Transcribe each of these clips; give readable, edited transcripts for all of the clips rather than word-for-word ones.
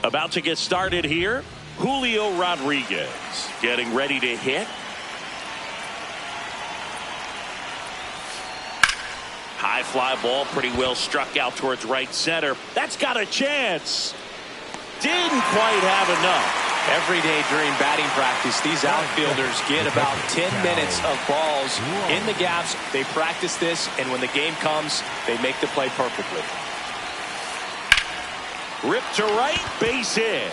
About to get started here. Julio Rodriguez getting ready to hit. High fly ball, pretty well struck out towards right center. That's got a chance. Didn't quite have enough. Every day during batting practice, these outfielders get about 10 minutes of balls in the gaps. They practice this, and when the game comes, they make the play perfectly. Ripped to right, base hit.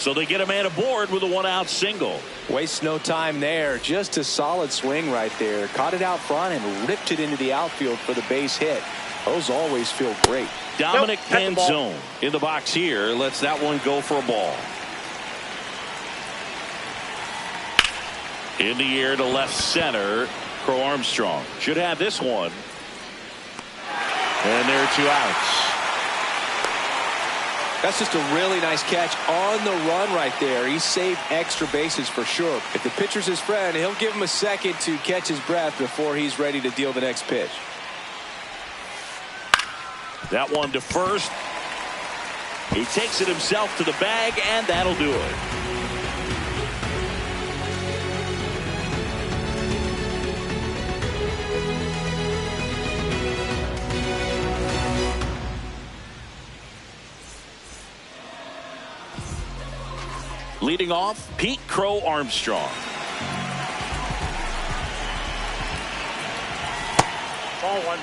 So they get a man aboard with a one-out single. Waste no time there. Just a solid swing right there. Caught it out front and ripped it into the outfield for the base hit. Those always feel great. Dominic Canzone in the box here. Lets that one go for a ball. In the air to left center. Crow Armstrong should have this one. And there are 2 outs. That's just a really nice catch on the run right there. He saved extra bases for sure. If the pitcher's his friend, he'll give him a second to catch his breath before he's ready to deal the next pitch. That one to first. He takes it himself to the bag, and that'll do it. Leading off, Pete Crow Armstrong. Ball one.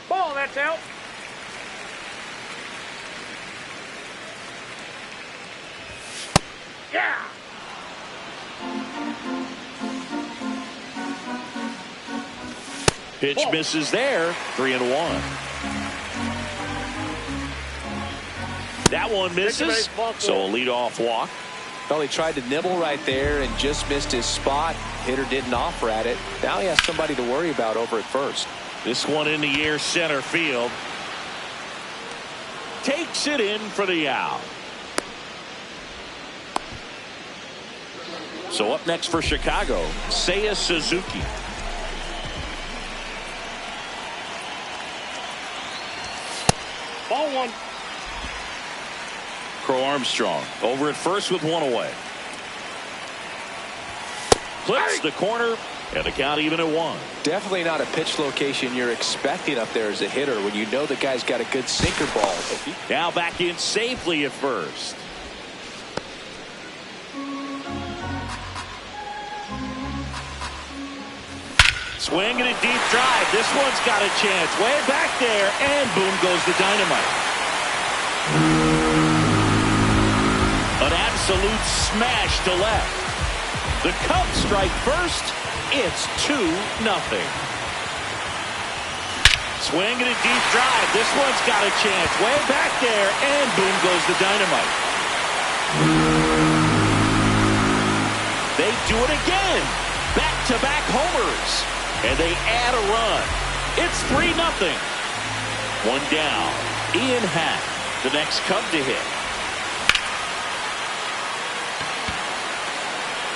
Ball, that's out. Yeah. Pitch misses there. 3-1. That one misses, so a leadoff walk. Well, he tried to nibble right there and just missed his spot. Hitter didn't offer at it. Now he has somebody to worry about over at first. This one in the air, center field. Takes it in for the out. So up next for Chicago, Seiya Suzuki. Ball one. Crow Armstrong over at first with one away. Clips the corner, and the count even at 1. Definitely not a pitch location you're expecting up there as a hitter when you know the guy's got a good sinker ball. Now back in safely at first. Swing and a deep drive. This one's got a chance. Way back there, and boom goes the dynamite. An absolute smash to left. The Cubs strike first. It's 2-0. Swing and a deep drive. This one's got a chance. Way back there, and boom goes the dynamite. They do it again. Back-to-back homers. And they add a run. It's 3-0. One down. Ian Happ, the next Cub to hit.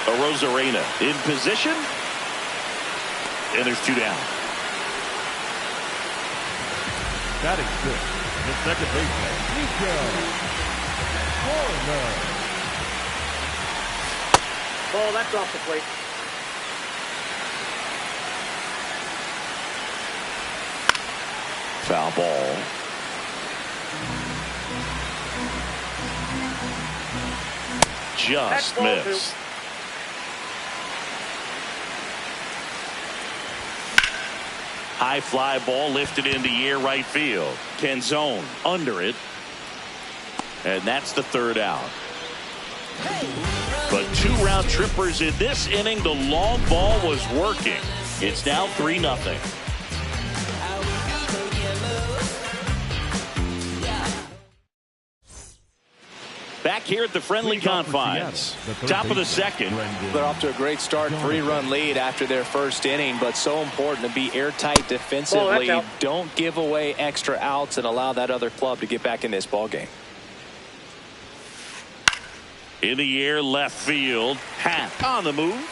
Arozarena in position. And there's 2 down. Batting fifth, the second baseman, Nico. Ball, that's off the plate. Foul ball. Just missed. High fly ball lifted in the air right field. Canzone under it. And that's the 3rd out. But 2 round trippers in this inning. The long ball was working. It's now 3-0. Back here at the friendly confines. Top of the second. They're off to a great start. 3-run lead after their first inning, but so important to be airtight defensively. Don't give away extra outs and allow that other club to get back in this ball game. In the air, left field. Happ on the move.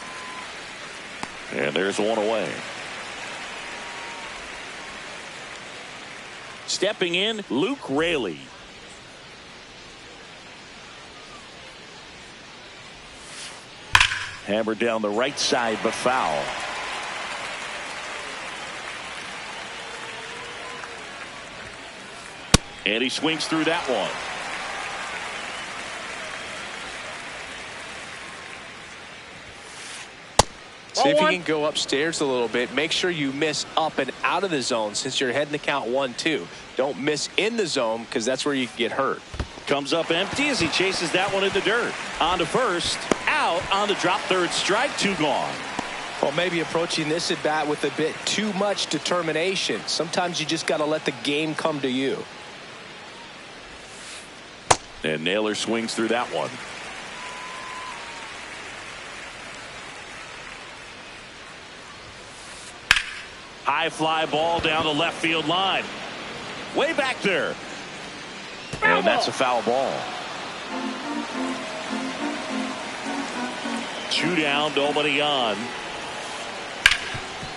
And there's one away. Stepping in, Luke Raley. Hammered down the right side, but foul. And he swings through that one. See if you can go upstairs a little bit. Make sure you miss up and out of the zone since you're heading to count 1-2. Don't miss in the zone because that's where you can get hurt. Comes up empty as he chases that one in the dirt. On to first. Out on the drop third strike. 2 gone. Well, maybe approaching this at bat with a bit too much determination. Sometimes you just got to let the game come to you. And Naylor swings through that one. High fly ball down the left field line. Way back there. And that's a foul ball. 2 down, nobody on.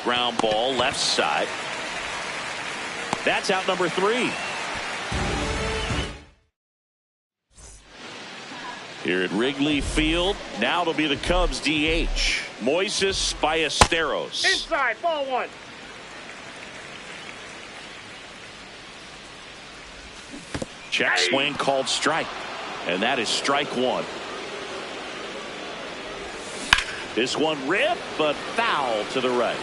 Ground ball left side. That's out number 3. Here at Wrigley Field, now it'll be the Cubs DH, Moises Ballesteros. Inside, ball 1. Check swing called strike. And that is strike 1. This one ripped, but foul to the right.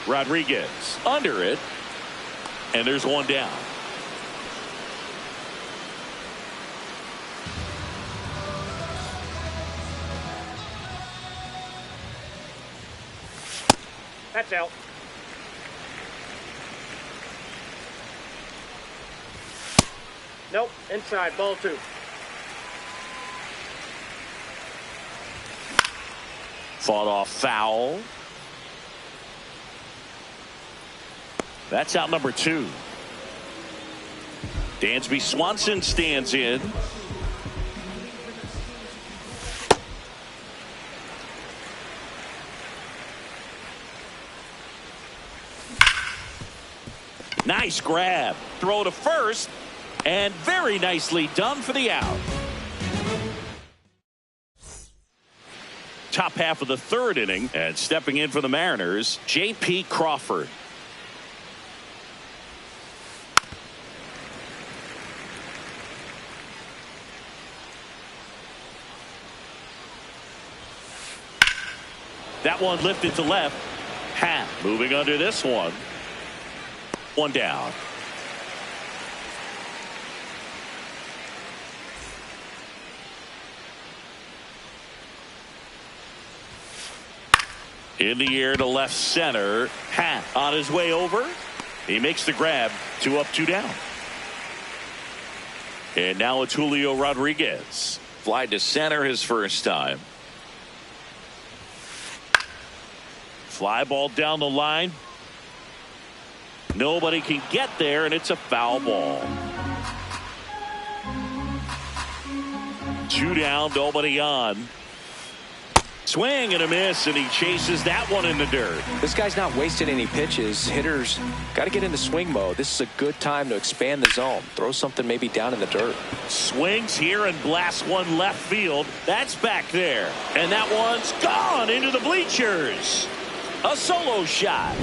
Rodriguez under it. And there's one down. That's out. Nope. Inside. Ball 2. Fought off foul. That's out number 2. Dansby Swanson stands in. Nice grab. Throw to first. And very nicely done for the out. Top half of the 3rd inning. And stepping in for the Mariners, J.P. Crawford. That one lifted to left. Hat moving under this one. 1 down. In the air to left center. Hat on his way over. He makes the grab. 2 up, 2 down. And now it's Julio Rodriguez. Fly to center his first time. Fly ball down the line. Nobody can get there, and it's a foul ball. 2 down, nobody on. Swing and a miss, and he chases that one in the dirt. This guy's not wasting any pitches. Hitters got to get into swing mode. This is a good time to expand the zone. Throw something maybe down in the dirt. Swings here and blasts one left field. That's back there. And that one's gone into the bleachers. A solo shot.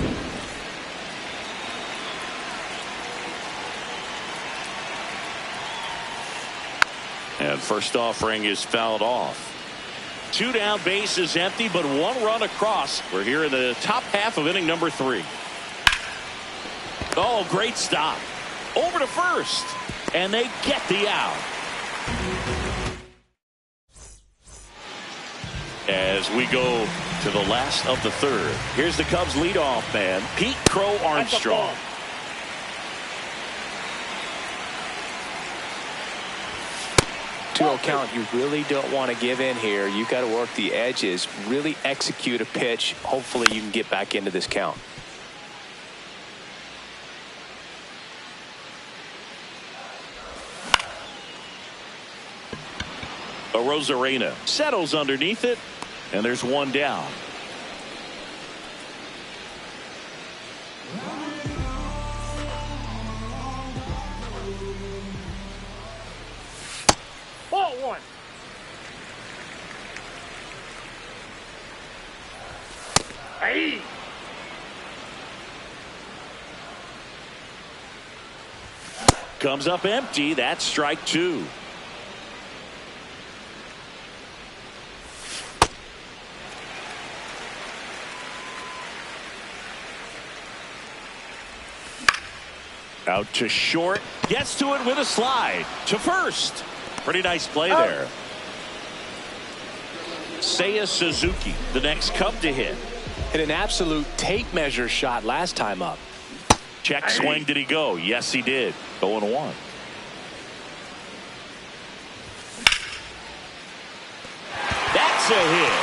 And first offering is fouled off. 2 down, base is empty, but 1 run across. We're here in the top half of inning number 3. Oh, great stop. Over to first. And they get the out. As we go to the last of the 3rd. Here's the Cubs leadoff man, Pete Crow Armstrong. 2-0 count. You really don't want to give in here. You got to work the edges, really execute a pitch. Hopefully you can get back into this count. Rosarena settles underneath it, and there's one down. Ball one. Hey. Comes up empty. That's strike two. Out to short. Gets to it with a slide. To first. Pretty nice play there. Seiya Suzuki, the next Cub to hit. Hit an absolute tape measure shot last time up. Check swing. Did he go? Yes, he did. 0-1. That's a hit.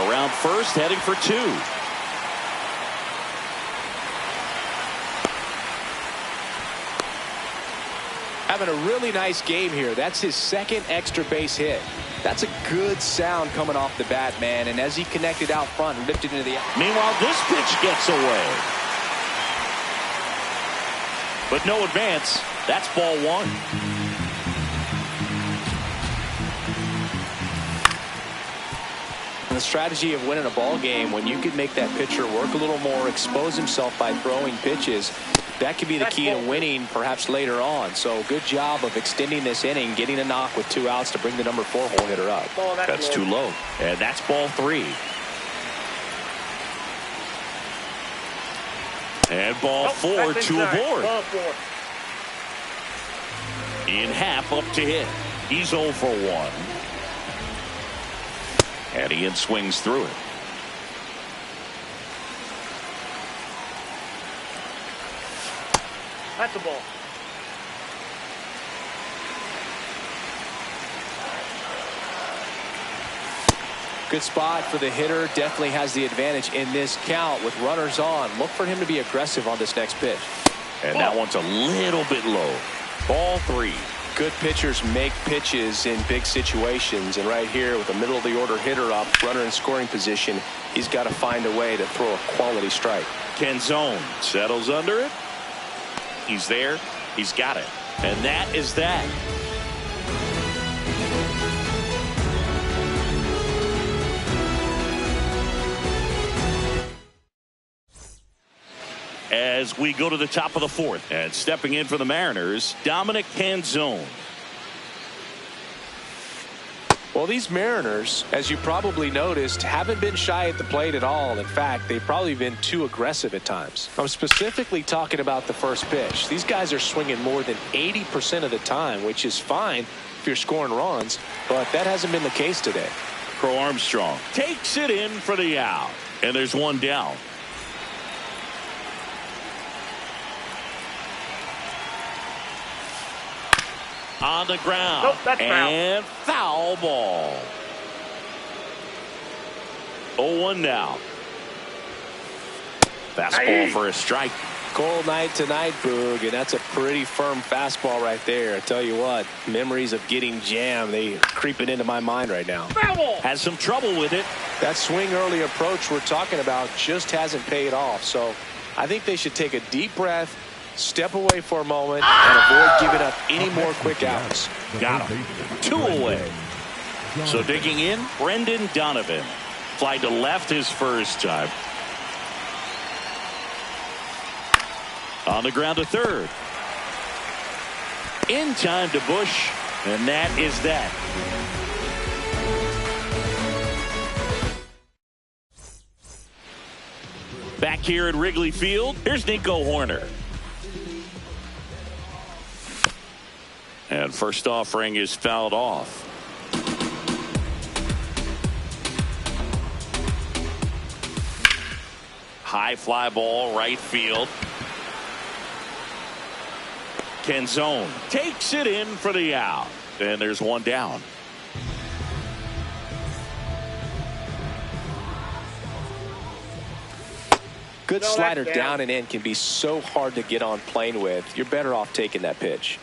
Around first, heading for two. Having a really nice game here. That's his second extra base hit. That's a good sound coming off the bat, man. And as he connected out front and lifted into the... Meanwhile, this pitch gets away. But no advance. That's ball one. And the strategy of winning a ball game, when you can make that pitcher work a little more, expose himself by throwing pitches, that could be the key to winning perhaps later on. So good job of extending this inning, getting a knock with 2 outs to bring the number 4 hole hitter up. That's too low. And that's ball 3. And ball 4, 2 aboard. Ball 4. In half up to hit. He's 0 for 1. And Ian swings through it. That's a ball. Good spot for the hitter. Definitely has the advantage in this count with runners on. Look for him to be aggressive on this next pitch. And that one's a little bit low. Ball 3. Good pitchers make pitches in big situations. And right here with a middle of the order hitter up, runner in scoring position, he's got to find a way to throw a quality strike. Canzone settles under it. He's there. He's got it. And that is that. As we go to the top of the 4th, and stepping in for the Mariners, Dominic Canzone. Well, these Mariners, as you probably noticed, haven't been shy at the plate at all. In fact, they've probably been too aggressive at times. I'm specifically talking about the first pitch. These guys are swinging more than 80% of the time, which is fine if you're scoring runs, but that hasn't been the case today. Crow Armstrong takes it in for the out, and there's one down. On the ground. Nope, that's and foul ball. 0-1 now. Fastball for a strike. Cold night tonight, Boog, and that's a pretty firm fastball right there. I tell you what, memories of getting jammed, they creeping into my mind right now. Has some trouble with it. That swing early approach we're talking about just hasn't paid off. So I think they should take a deep breath, step away for a moment, and avoid giving up any more quick outs. Got him. 2 away. So digging in, Brendan Donovan. Fly to left his first time. On the ground to third. In time to Bush, and that is that. Back here at Wrigley Field, here's Nico Horner. And first offering is fouled off. High fly ball, right field. Canzone takes it in for the out. And there's one down. Good slider down and in can be so hard to get on plane with. You're better off taking that pitch.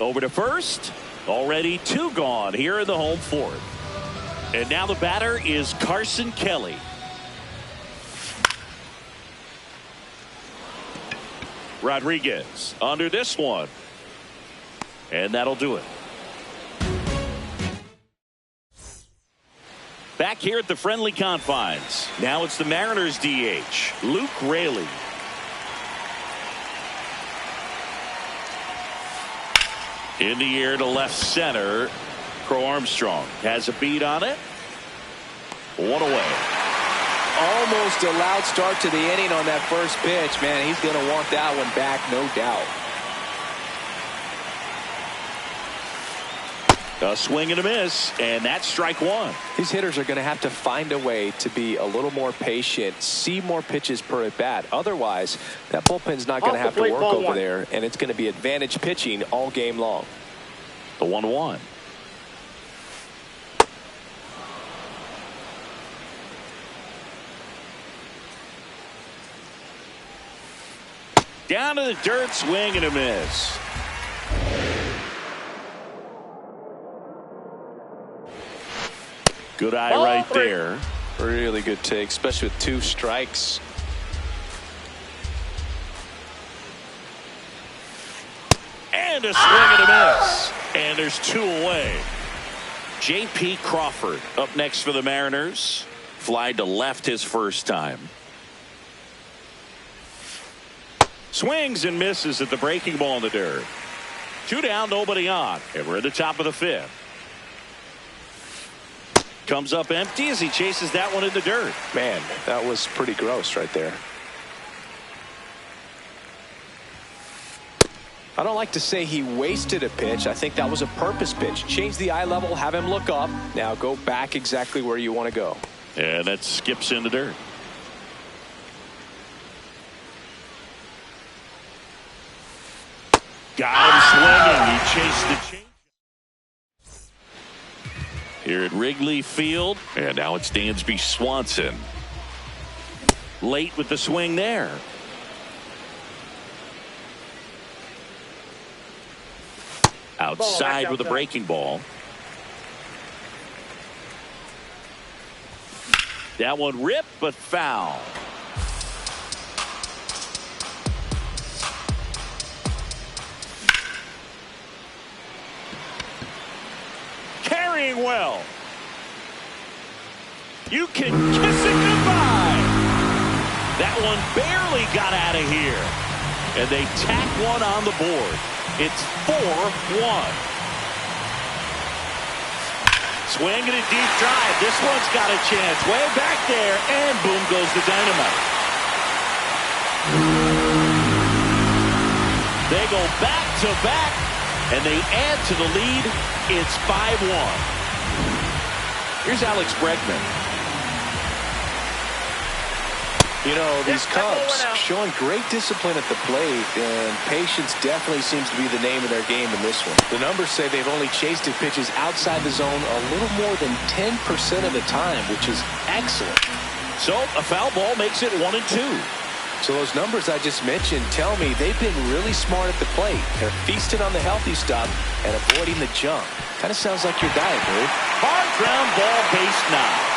Over to first. Already 2 gone here in the home fourth. And now the batter is Carson Kelly. Rodriguez under this one. And that'll do it. Back here at the friendly confines. Now it's the Mariners DH, Luke Raley. In the air to left center. Crow Armstrong has a beat on it. 1 away. Almost a loud start to the inning on that first pitch. Man, he's going to want that one back, no doubt. A swing and a miss, and that's strike 1. These hitters are going to have to find a way to be a little more patient, see more pitches per at bat. Otherwise, that bullpen's not going to have to work over there, and it's going to be advantage pitching all game long. The 1-1. Down to the dirt, swing and a miss. Good eye right there. Really good take, especially with 2 strikes. And a swing and a miss. And there's 2 away. J.P. Crawford up next for the Mariners. Fly to left his first time. Swings and misses at the breaking ball in the dirt. 2 down, nobody on. And we're at the top of the 5th. Comes up empty as he chases that one in the dirt. Man, that was pretty gross right there. I don't like to say he wasted a pitch. I think that was a purpose pitch. Change the eye level, have him look up. Now go back exactly where you want to go. And that skips in the dirt. Got him swinging. He chased the change. Here at Wrigley Field. And now it's Dansby Swanson. Late with the swing there. Outside with a breaking ball. That one ripped but foul. Carrying well. You can kiss it goodbye. That one barely got out of here. And they tack one on the board. It's 4-1. Swing and a deep drive. This one's got a chance. Way back there. And boom goes the dynamite. They go back to back. And they add to the lead. It's 5-1. Here's Alex Bregman. You know, these Cubs showing great discipline at the plate, and patience definitely seems to be the name of their game in this one. The numbers say they've only chased pitches outside the zone a little more than 10% of the time, which is excellent. So a foul ball makes it 1-2. So those numbers I just mentioned tell me they've been really smart at the plate. They're feasting on the healthy stuff and avoiding the junk. Kind of sounds like your diet, dude. Hard ground ball, base knock.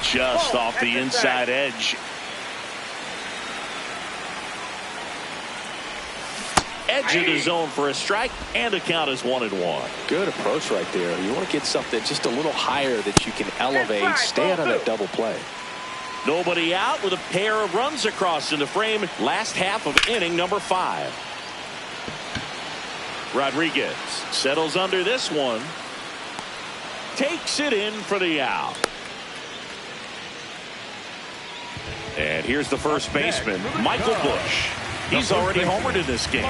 Just off the inside edge. Edge of the zone for a strike, and the count is 1-1. Good approach right there. You want to get something just a little higher that you can elevate. Stay out of that double play. Nobody out with a pair of runs across in the frame. Last half of inning number 5. Rodriguez settles under this one. Takes it in for the out. And here's the first baseman, Michael Busch. He's already homered in this game.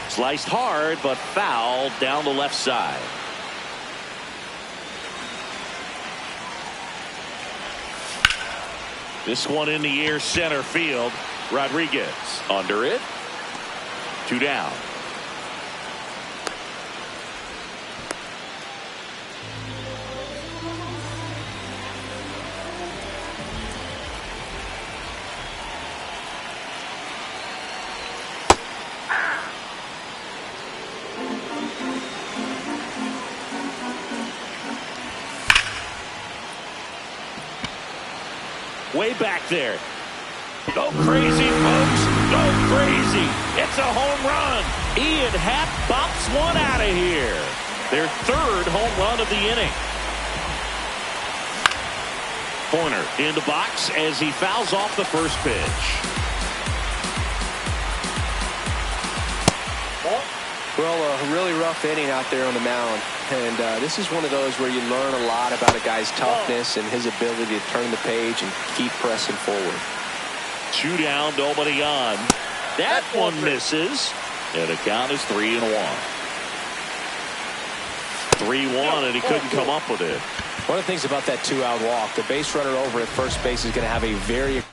Sliced hard, but fouled down the left side. This one in the air, center field. Rodriguez under it. 2 down. way back there. Go crazy, folks. Go crazy. It's a home run. Ian Happ bops one out of here. Their third home run of the inning. Corner in the box as he fouls off the first pitch. Well, a really rough inning out there on the mound. And this is one of those where you learn a lot about a guy's toughness and his ability to turn the page and keep pressing forward. 2 down, nobody on. That one misses. And the count is 3-1. 3-1, and he couldn't come up with it. One of the things about that 2-out walk, the base runner over at first base is going to have a very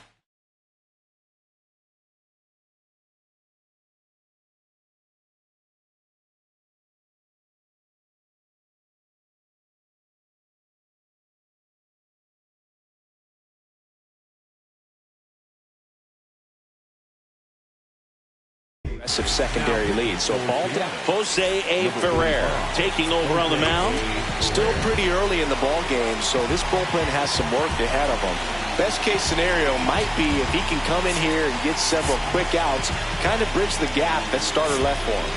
aggressive secondary lead. So ball down. Jose A. Ferrer taking over on the mound. Still pretty early in the ball game, so this bullpen has some work ahead of them. Best case scenario might be if he can come in here and get several quick outs, kind of bridge the gap that starter left for him.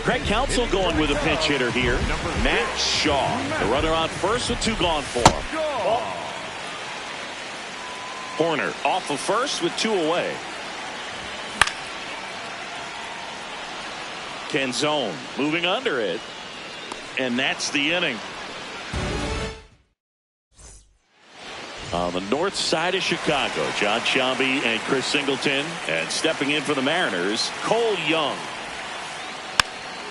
Craig Counsell going with a pinch hitter here. Matt Shaw, the runner on first with 2 gone for him. Corner off of first with 2 away. Canzone moving under it. And that's the inning. On the north side of Chicago, John Shelby and Chris Singleton. And stepping in for the Mariners, Cole Young.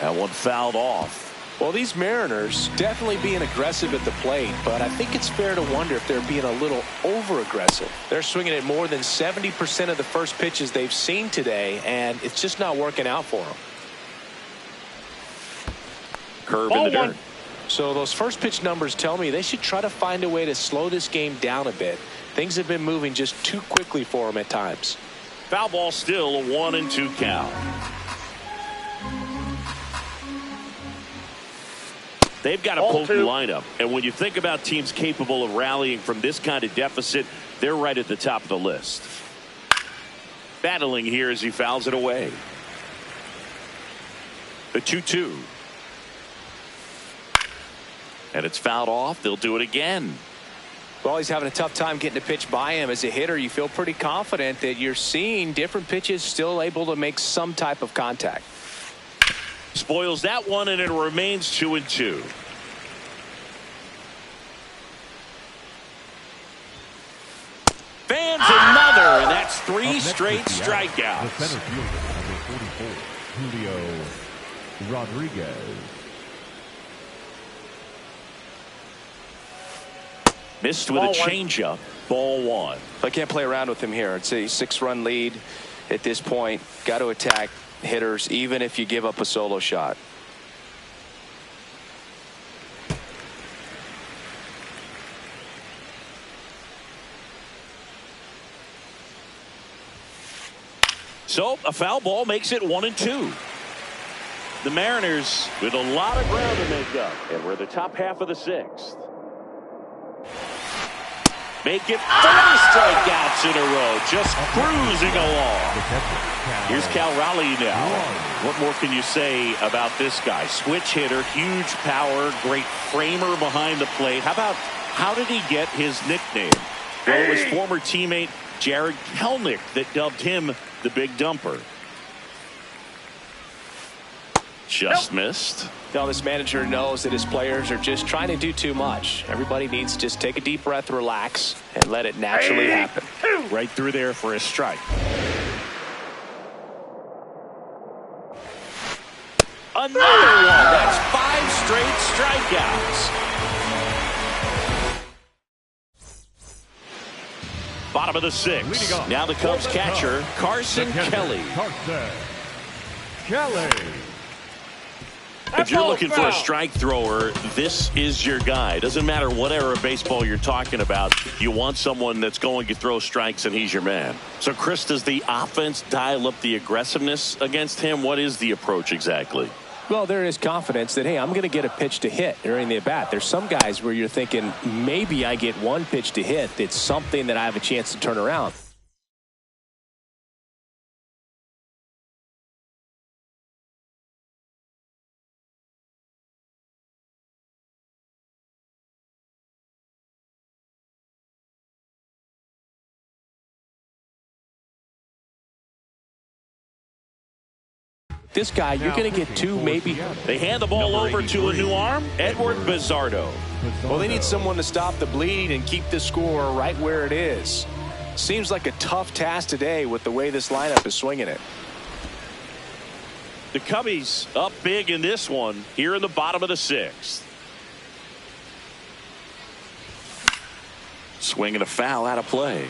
That one fouled off. Well, these Mariners definitely being aggressive at the plate, but I think it's fair to wonder if they're being a little over-aggressive. They're swinging at more than 70% of the first pitches they've seen today, and it's just not working out for them. Curve in the dirt. So those first pitch numbers tell me they should try to find a way to slow this game down a bit. Things have been moving just too quickly for them at times. Foul ball still, a 1-2 count. They've got a potent lineup, and when you think about teams capable of rallying from this kind of deficit, they're right at the top of the list. Battling here as he fouls it away. The 2-2. And it's fouled off. They'll do it again. Well, he's having a tough time getting a pitch by him. As a hitter, you feel pretty confident that you're seeing different pitches still able to make some type of contact. Spoils that one, and it remains 2-2. Fans another, and that's 3 straight strikeouts. The center fielder, number 44, Julio Rodriguez. Missed with a changeup. Ball 1. I can't play around with him here. It's a 6-run lead at this point. Got to attack hitters even if you give up a solo shot. So a foul ball makes it 1-2. The Mariners with a lot of ground to make up, and we're the top half of the 6th. Make it 4 strikeouts in a row, just cruising along. Here's Cal Raleigh now. What more can you say about this guy? Switch hitter, huge power, great framer behind the plate. How did he get his nickname? Well, it was former teammate Jared Kelnick that dubbed him the Big Dumper. Just missed. Now this manager knows that his players are just trying to do too much. Everybody needs to just take a deep breath, relax, and let it naturally happen. Right through there for a strike. Another one. That's 5 straight strikeouts. Bottom of the 6th. Now the Cubs catcher, Carson Kelly. Carson Kelly. If you're looking for a strike thrower, this is your guy. Doesn't matter what era of baseball you're talking about. You want someone that's going to throw strikes, and he's your man. So, Chris, does the offense dial up the aggressiveness against him? What is the approach exactly? Well, there is confidence that, hey, I'm going to get a pitch to hit during the at-bat. There's some guys where you're thinking, maybe I get one pitch to hit. It's something that I have a chance to turn around. This guy, you're going to get two, maybe. They hand the ball over to a new arm, Edward Bizzardo. Well, they need someone to stop the bleeding and keep the score right where it is. Seems like a tough task today with the way this lineup is swinging it. The Cubbies up big in this one here in the bottom of the 6th. Swinging a foul out of play.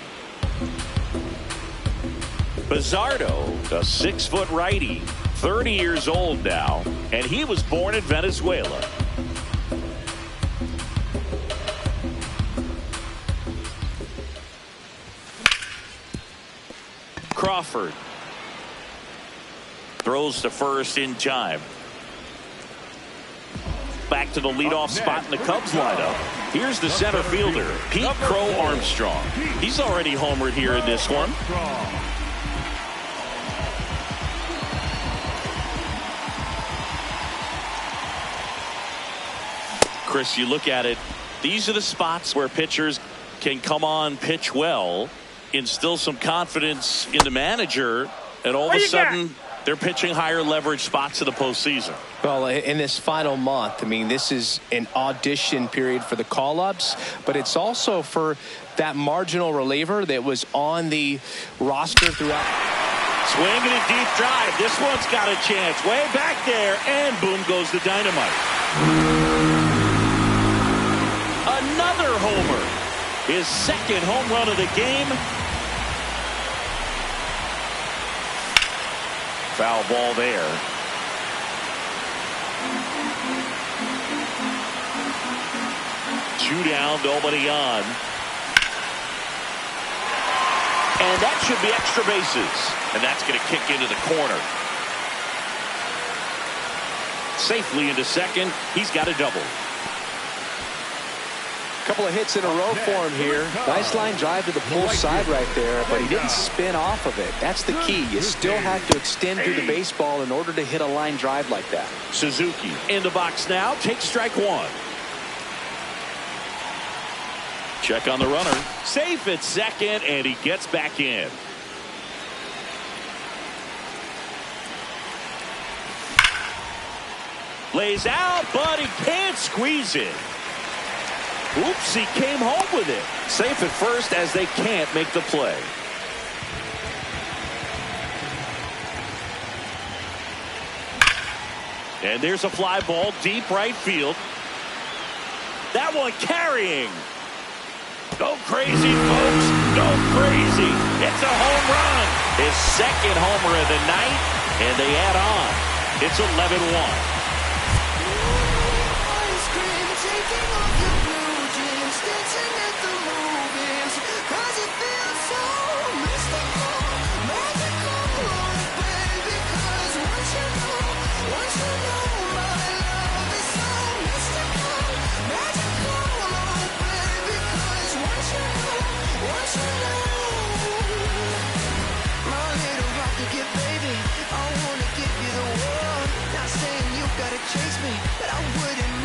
Bizzardo, a 6-foot righty, 30 years old now, and he was born in Venezuela. Crawford throws to first in time. Back to the leadoff spot in the Cubs lineup. Here's the center fielder, Pete Crow Armstrong. He's already homered here in this one. Chris, you look at it, these are the spots where pitchers can come on, pitch well, instill some confidence in the manager, and all of a sudden they're pitching higher leverage spots in the postseason. Well, in this final month, I mean, this is an audition period for the call-ups, but it's also for that marginal reliever that was on the roster throughout. Swinging a deep drive. This one's got a chance. Way back there, and boom goes the dynamite. Another homer. His second home run of the game. Foul ball there. Two down, nobody on. And that should be extra bases. And that's going to kick into the corner. Safely into second. He's got a double. Couple of hits in a row for him here. Nice line drive to the pull side right there, but he didn't spin off of it. That's the key. You still have to extend through the baseball in order to hit a line drive like that. Suzuki in the box now. Takes strike one. Check on the runner. Safe at second, and he gets back in. Lays out, but he can't squeeze it. Oops, he came home with it. Safe at first as they can't make the play. And there's a fly ball deep right field. That one carrying. Go crazy, folks. Go crazy. It's a home run. His second homer of the night, and they add on. It's 11-1. Chase me, but I wouldn't